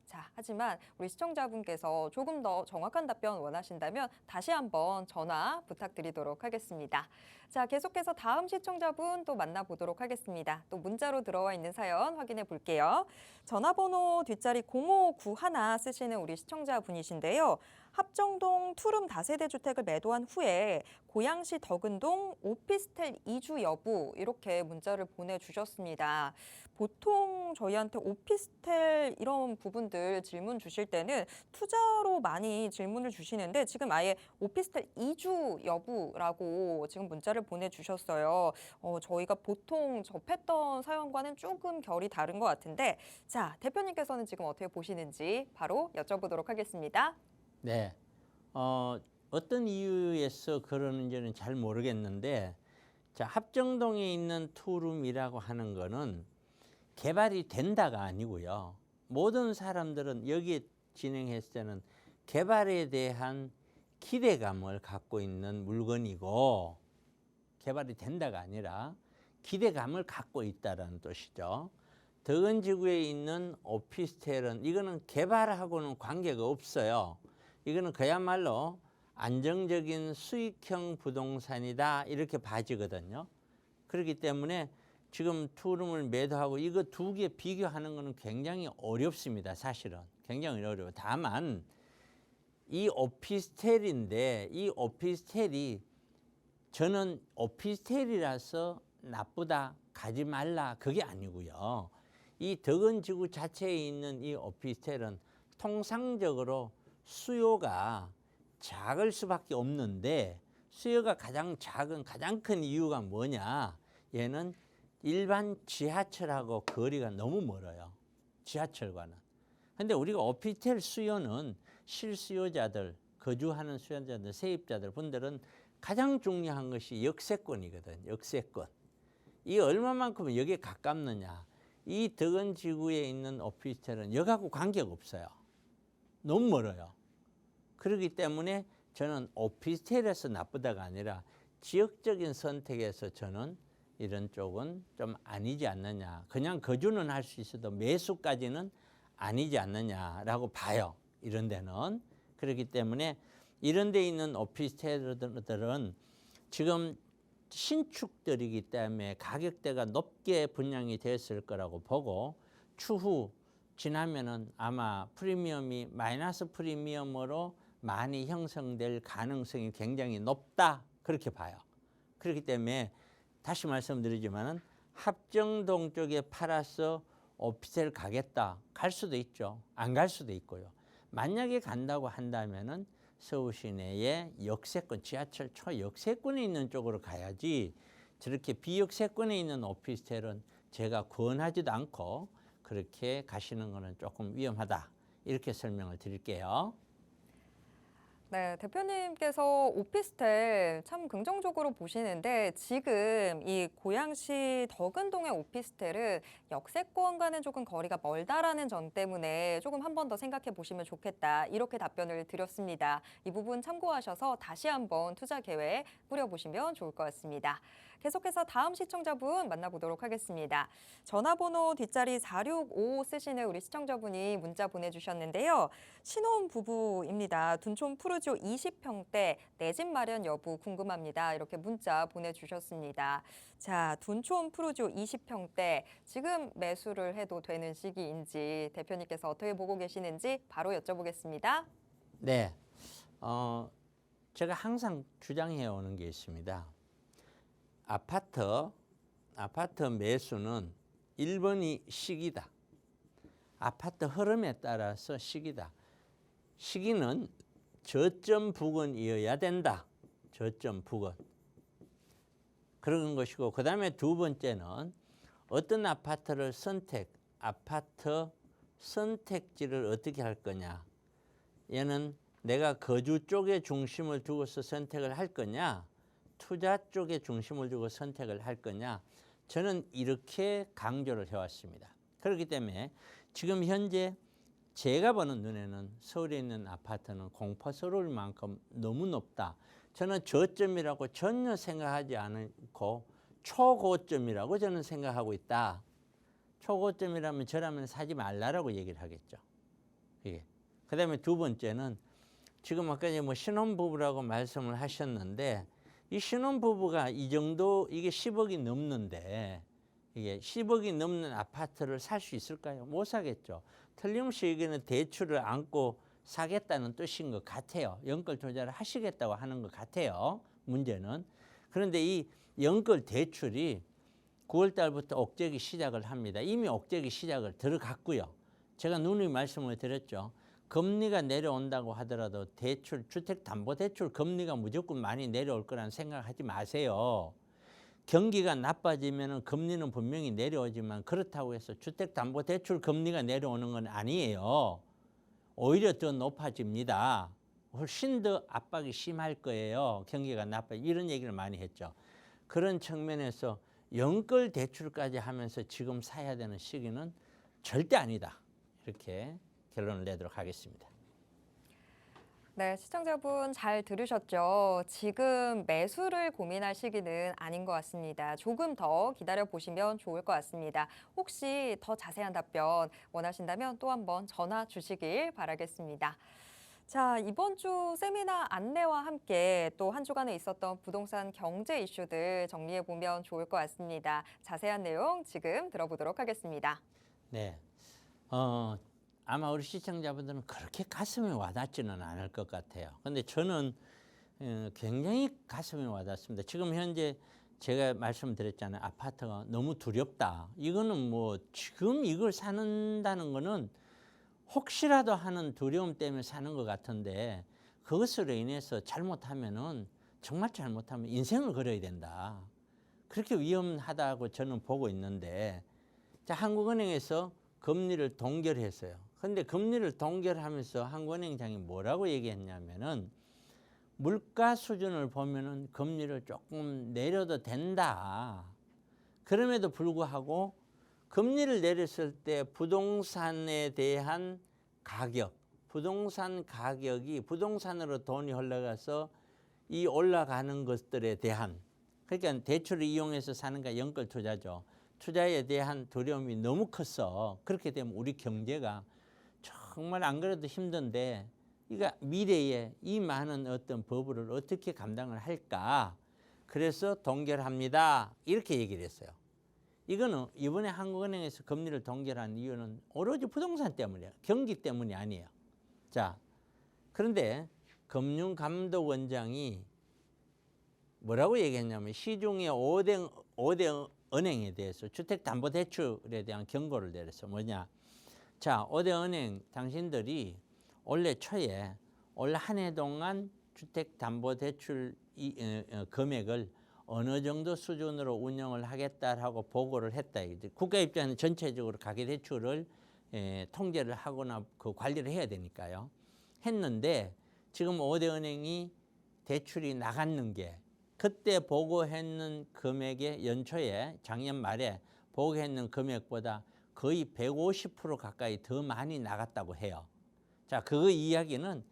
자, 하지만 우리 시청자분께서 조금 더 정확한 답변 원하신다면 다시 한번 전화 부탁드리도록 하겠습니다. 자, 계속해서 다음 시청자분 또 만나보도록 하겠습니다. 또 문자로 들어와 있는 사연 확인해 볼게요. 전화번호 뒷자리 0591 쓰시는 우리 시청자분이신데요. 합정동 투룸 다세대 주택을 매도한 후에 고양시 덕은동 오피스텔 이주 여부 이렇게 문자를 보내주셨습니다. 보통 저희한테 오피스텔 이런 부분들 질문 주실 때는 투자로 많이 질문을 주시는데 지금 아예 오피스텔 이주 여부라고 지금 문자를 보내주셨어요. 저희가 보통 접했던 사연과는 조금 결이 다른 것 같은데 자, 대표님께서는 지금 어떻게 보시는지 바로 여쭤보도록 하겠습니다. 네. 어떤 이유에서 그러는지는 잘 모르겠는데 자, 합정동에 있는 투룸이라고 하는 거는 개발이 된다가 아니고요. 모든 사람들은 여기에 진행했을 때는 개발에 대한 기대감을 갖고 있는 물건이고 개발이 된다가 아니라 기대감을 갖고 있다는 뜻이죠. 덕은지구에 있는 오피스텔은 이거는 개발하고는 관계가 없어요. 이거는 그야말로 안정적인 수익형 부동산이다 이렇게 봐지거든요. 그렇기 때문에 지금 투룸을 매도하고 이거 두 개 비교하는 것은 굉장히 어렵습니다. 사실은 굉장히 어려워요. 다만 이 오피스텔인데 이 오피스텔이 저는 오피스텔이라서 나쁘다 가지 말라 그게 아니고요. 이 덕은지구 자체에 있는 이 오피스텔은 통상적으로 수요가 작을 수밖에 없는데 수요가 가장 작은 가장 큰 이유가 뭐냐? 얘는 일반 지하철하고 거리가 너무 멀어요. 지하철과는. 근데 우리가 오피스텔 수요는 실수요자들, 거주하는 수요자들, 세입자들 분들은 가장 중요한 것이 역세권이거든. 역세권. 이 얼마만큼 여기에 가깝느냐. 이 덕은지구에 있는 오피스텔은 여기하고 관계가 없어요. 너무 멀어요. 그렇기 때문에 저는 오피스텔에서 나쁘다가 아니라 지역적인 선택에서 저는 이런 쪽은 좀 아니지 않느냐. 그냥 거주는 할 수 있어도 매수까지는 아니지 않느냐라고 봐요. 이런 데는. 그렇기 때문에 이런 데 있는 오피스텔들은 지금 신축들이기 때문에 가격대가 높게 분양이 됐을 거라고 보고 추후 지나면은 아마 프리미엄이 마이너스 프리미엄으로 많이 형성될 가능성이 굉장히 높다 그렇게 봐요. 그렇기 때문에 다시 말씀드리지만은 합정동 쪽에 팔아서 오피스텔 가겠다 갈 수도 있죠. 안 갈 수도 있고요. 만약에 간다고 한다면은 서울 시내의 역세권 지하철 초역세권에 있는 쪽으로 가야지 저렇게 비역세권에 있는 오피스텔은 제가 권하지도 않고 그렇게 가시는 거는 조금 위험하다 이렇게 설명을 드릴게요. 네, 대표님께서 오피스텔 참 긍정적으로 보시는데 지금 이 고양시 덕은동의 오피스텔은 역세권과는 조금 거리가 멀다라는 점 때문에 조금 한 번 더 생각해 보시면 좋겠다 이렇게 답변을 드렸습니다. 이 부분 참고하셔서 다시 한번 투자 계획 꾸려보시면 좋을 것 같습니다. 계속해서 다음 시청자분 만나보도록 하겠습니다. 전화번호 뒷자리 465 쓰시는 우리 시청자분이 문자 보내주셨는데요. 신혼 부부입니다. 둔촌 푸르지오 20평대 내 집 마련 여부 궁금합니다. 이렇게 문자 보내주셨습니다. 자, 둔촌 푸르지오 20평대 지금 매수를 해도 되는 시기인지 대표님께서 어떻게 보고 계시는지 바로 여쭤보겠습니다. 네, 제가 항상 주장해 오는 게 있습니다. 아파트 매수는 1번이 시기다. 아파트 흐름에 따라서 시기다. 시기는 저점 부근이어야 된다. 저점 부근. 그런 것이고 그 다음에 두 번째는 어떤 아파트 선택지를 어떻게 할 거냐. 얘는 내가 거주 쪽에 중심을 두고서 선택을 할 거냐. 투자 쪽에 중심을 두고 선택을 할 거냐. 저는 이렇게 강조를 해왔습니다. 그렇기 때문에 지금 현재 제가 보는 눈에는 서울에 있는 아파트는 공포스러울 만큼 너무 높다. 저는 저점이라고 전혀 생각하지 않고 초고점이라고 저는 생각하고 있다. 초고점이라면 저라면 사지 말라라고 얘기를 하겠죠. 이게. 그다음에 두 번째는 지금 아까 뭐 신혼부부라고 말씀을 하셨는데 이 신혼부부가 이 정도 이게 10억이 넘는데 이게 10억이 넘는 아파트를 살 수 있을까요? 못 사겠죠. 틀림없이 여기는 대출을 안고 사겠다는 뜻인 것 같아요. 연끌 투자를 하시겠다고 하는 것 같아요. 문제는. 그런데 이 연끌 대출이 9월 달부터 억제기 시작을 합니다. 이미 억제기 시작을 들어갔고요. 제가 누누이 말씀을 드렸죠. 금리가 내려온다고 하더라도 대출, 주택담보대출 금리가 무조건 많이 내려올 거라는 생각하지 마세요. 경기가 나빠지면 금리는 분명히 내려오지만 그렇다고 해서 주택담보대출 금리가 내려오는 건 아니에요. 오히려 더 높아집니다. 훨씬 더 압박이 심할 거예요. 경기가 나빠 이런 얘기를 많이 했죠. 그런 측면에서 연끌 대출까지 하면서 지금 사야 되는 시기는 절대 아니다. 이렇게 결론을 내도록 하겠습니다. 네, 시청자분 잘 들으셨죠? 지금 매수를 고민할 시기는 아닌 것 같습니다. 조금 더 기다려 보시면 좋을 것 같습니다. 혹시 더 자세한 답변 원하신다면 또 한번 전화 주시길 바라겠습니다. 자, 이번 주 세미나 안내와 함께 또 한 주간에 있었던 부동산 경제 이슈들 정리해 보면 좋을 것 같습니다. 자세한 내용 지금 들어보도록 하겠습니다. 네. 아마 우리 시청자분들은 그렇게 가슴에 와닿지는 않을 것 같아요. 근데 저는 굉장히 가슴에 와닿습니다. 지금 현재 제가 말씀드렸잖아요. 아파트가 너무 두렵다. 이거는 뭐 지금 이걸 사는다는 거는 혹시라도 하는 두려움 때문에 사는 것 같은데 그것으로 인해서 잘못하면은 정말 잘못하면 인생을 걸어야 된다. 그렇게 위험하다고 저는 보고 있는데 자, 한국은행에서 금리를 동결했어요. 그런데 금리를 동결하면서 한국은행장이 뭐라고 얘기했냐면은 물가 수준을 보면은 금리를 조금 내려도 된다. 그럼에도 불구하고 금리를 내렸을 때 부동산에 대한 가격, 부동산 가격이 부동산으로 돈이 흘러가서 이 올라가는 것들에 대한 그러니까 대출을 이용해서 사는 게 연끌 투자죠. 투자에 대한 두려움이 너무 컸어. 그렇게 되면 우리 경제가 정말 안 그래도 힘든데 이거 미래에 이 많은 어떤 버블을 어떻게 감당을 할까? 그래서 동결합니다. 이렇게 얘기를 했어요. 이거는 이번에 한국은행에서 금리를 동결한 이유는 오로지 부동산 때문이에요. 경기 때문이 아니에요. 자, 그런데 금융감독원장이 뭐라고 얘기했냐면 시중의 5대 은행에 대해서 주택담보대출에 대한 경고를 내렸어. 뭐냐? 자, 5대 은행 당신들이 올해 초에 올 한 해 동안 주택담보대출 금액을 어느 정도 수준으로 운영을 하겠다라고 보고를 했다. 이제 국가 입장에는 전체적으로 가계대출을 통제를 하거나 그 관리를 해야 되니까요. 했는데 지금 5대 은행이 대출이 나갔는 게 그때 보고했는 금액의 연초에 작년 말에 보고했는 금액보다 거의 150% 가까이 더 많이 나갔다고 해요. 자, 그 이야기는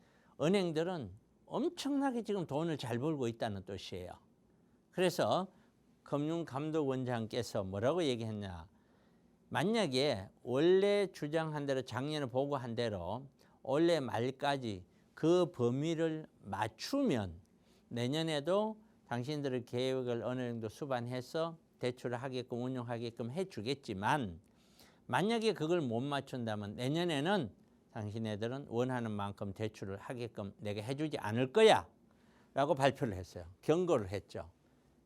은행들은 엄청나게 지금 돈을 잘 벌고 있다는 뜻이에요. 그래서 금융감독원장께서 뭐라고 얘기했냐. 만약에 원래 주장한 대로 작년에 보고한 대로 올해 말까지 그 범위를 맞추면 내년에도 당신들의 계획을 어느 정도 수반해서 대출을 하게끔 운용하게끔 해주겠지만 만약에 그걸 못 맞춘다면 내년에는 당신네들은 원하는 만큼 대출을 하게끔 내가 해주지 않을 거야 라고 발표를 했어요. 경고를 했죠.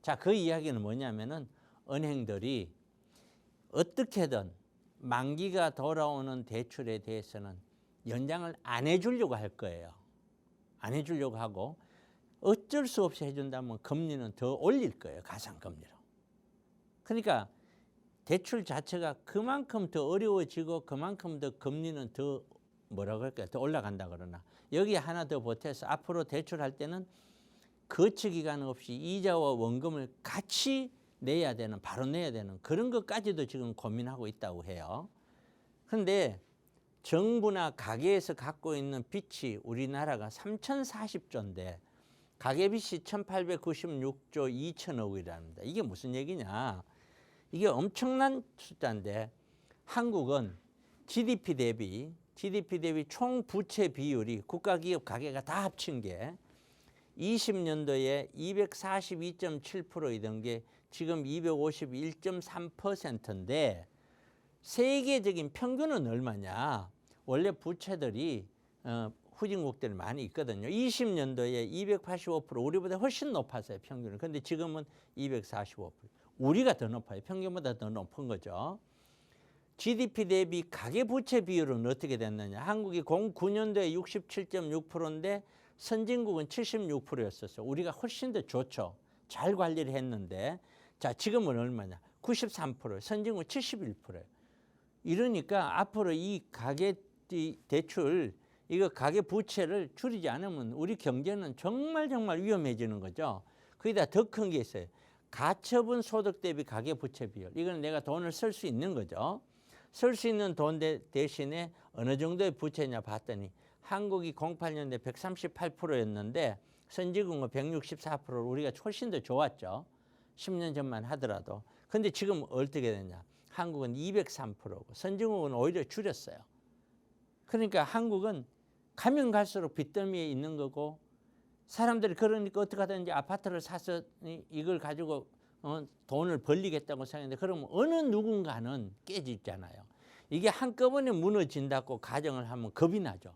자, 그 이야기는 뭐냐면은 은행들이 어떻게든 만기가 돌아오는 대출에 대해서는 연장을 안 해주려고 할 거예요. 안 해주려고 하고 어쩔 수 없이 해준다면 금리는 더 올릴 거예요. 가상금리로. 그러니까 대출 자체가 그만큼 더 어려워지고 그만큼 더 금리는 더 뭐라고 할까요? 더 올라간다 그러나 여기에 하나 더 보태서 앞으로 대출할 때는 거치 기간 없이 이자와 원금을 같이 내야 되는 바로 내야 되는 그런 것까지도 지금 고민하고 있다고 해요. 그런데 정부나 가계에서 갖고 있는 빚이 우리나라가 3,040조인데 가계빚이 1896조 2천억 원이랍니다. 이게 무슨 얘기냐? 이게 엄청난 숫자인데 한국은 GDP 대비 총 부채 비율이 국가기업 가계가 다 합친 게 20년도에 242.7%이던 게 지금 251.3%인데 세계적인 평균은 얼마냐? 원래 부채들이 후진국들이 많이 있거든요. 20년도에 285%, 우리보다 훨씬 높았어요, 평균은. 근데 지금은 245%. 우리가 더 높아요. 평균보다 더 높은 거죠. GDP 대비 가계부채 비율은 어떻게 됐느냐. 한국이 09년도에 67.6%인데 선진국은 76%였었어요. 우리가 훨씬 더 좋죠. 잘 관리를 했는데. 자, 지금은 얼마냐. 93%, 선진국은 71%예요. 이러니까 앞으로 이 가계 대출, 이거 가계 부채를 줄이지 않으면 우리 경제는 정말 위험해지는 거죠. 거기다 더 큰 게 있어요. 가처분 소득 대비 가계 부채 비율. 이건 내가 돈을 쓸 수 있는 거죠. 쓸 수 있는 돈 대신에 어느 정도의 부채냐 봤더니 한국이 08년대 138%였는데 선진국은 164%로 우리가 훨씬 더 좋았죠. 10년 전만 하더라도. 근데 지금 어떻게 되냐. 한국은 203%고 선진국은 오히려 줄였어요. 그러니까 한국은 가면 갈수록 빚더미에 있는 거고 사람들이 그러니까 어떻게 하든지 아파트를 사서 이걸 가지고 돈을 벌리겠다고 생각했는데 그러면 어느 누군가는 깨지잖아요. 이게 한꺼번에 무너진다고 가정을 하면 겁이 나죠.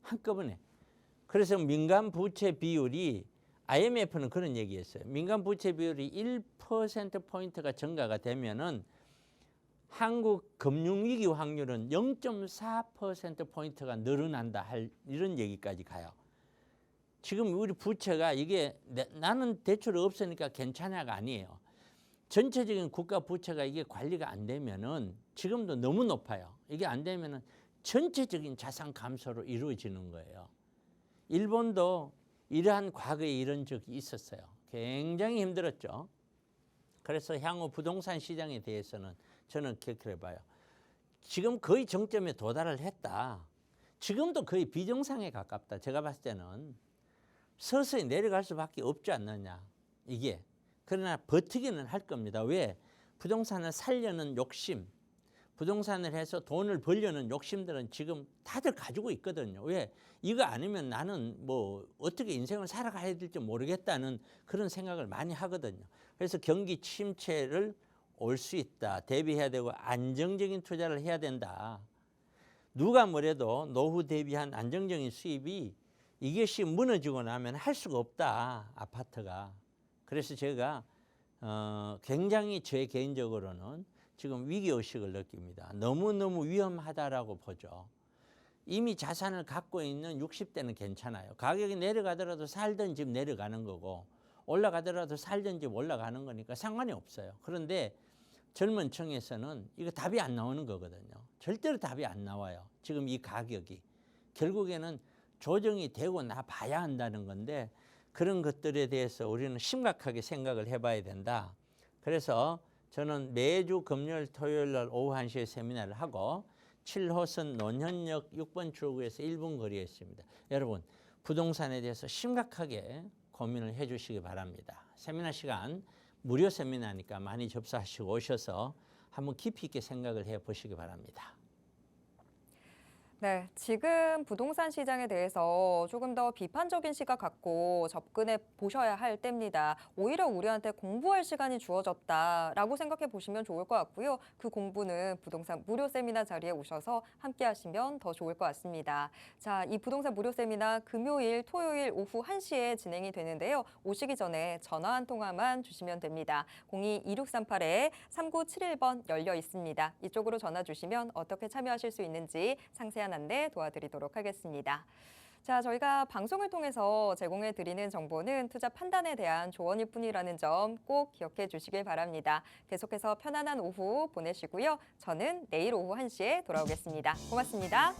한꺼번에. 그래서 민간 부채 비율이 IMF는 그런 얘기했어요. 민간 부채 비율이 1%포인트가 증가가 되면은 한국 금융위기 확률은 0.4%포인트가 늘어난다 할 이런 얘기까지 가요. 지금 우리 부채가 이게 나는 대출 없으니까 괜찮아가 아니에요. 전체적인 국가 부채가 이게 관리가 안 되면은 지금도 너무 높아요. 이게 안 되면은 전체적인 자산 감소로 이루어지는 거예요. 일본도 이러한 과거에 이런 적이 있었어요. 굉장히 힘들었죠. 그래서 향후 부동산 시장에 대해서는 저는 그렇게 해봐요. 지금 거의 정점에 도달을 했다. 지금도 거의 비정상에 가깝다. 제가 봤을 때는 서서히 내려갈 수밖에 없지 않느냐. 이게. 그러나 버티기는 할 겁니다. 왜? 부동산을 살려는 욕심, 부동산을 해서 돈을 벌려는 욕심들은 지금 다들 가지고 있거든요. 왜? 이거 아니면 나는 뭐 어떻게 인생을 살아가야 될지 모르겠다는 그런 생각을 많이 하거든요. 그래서 경기 침체를 올 수 있다. 대비해야 되고 안정적인 투자를 해야 된다. 누가 뭐래도 노후 대비한 안정적인 수입이 이것이 무너지고 나면 할 수가 없다. 아파트가. 그래서 제가 굉장히 제 개인적으로는 지금 위기의식을 느낍니다. 너무너무 위험하다라고 보죠. 이미 자산을 갖고 있는 60대는 괜찮아요. 가격이 내려가더라도 살던 집 내려가는 거고 올라가더라도 살던 집 올라가는 거니까 상관이 없어요. 그런데 젊은 층에서는 이거 답이 안 나오는 거거든요. 절대로 답이 안 나와요. 지금 이 가격이. 결국에는 조정이 되고 나 봐야 한다는 건데 그런 것들에 대해서 우리는 심각하게 생각을 해봐야 된다. 그래서 저는 매주 금요일 토요일 날 오후 1시에 세미나를 하고 7호선 논현역 6번 출구에서 1분 거리에 있습니다. 여러분 부동산에 대해서 심각하게 고민을 해 주시기 바랍니다. 세미나 시간 무료 세미나니까 많이 접수하시고 오셔서 한번 깊이 있게 생각을 해 보시기 바랍니다. 네, 지금 부동산 시장에 대해서 조금 더 비판적인 시각 갖고 접근해 보셔야 할 때입니다. 오히려 우리한테 공부할 시간이 주어졌다라고 생각해 보시면 좋을 것 같고요. 그 공부는 부동산 무료 세미나 자리에 오셔서 함께 하시면 더 좋을 것 같습니다. 자, 이 부동산 무료 세미나 금요일, 토요일 오후 1시에 진행이 되는데요. 오시기 전에 전화 한 통화만 주시면 됩니다. 02-2638-3971번 열려 있습니다. 이쪽으로 전화 주시면 어떻게 참여하실 수 있는지 상세한 안내 도와드리도록 하겠습니다. 자, 저희가 방송을 통해서 제공해 드리는 정보는 투자 판단에 대한 조언일 뿐이라는 점 꼭 기억해 주시길 바랍니다. 계속해서 편안한 오후 보내시고요. 저는 내일 오후 1시에 돌아오겠습니다. 고맙습니다.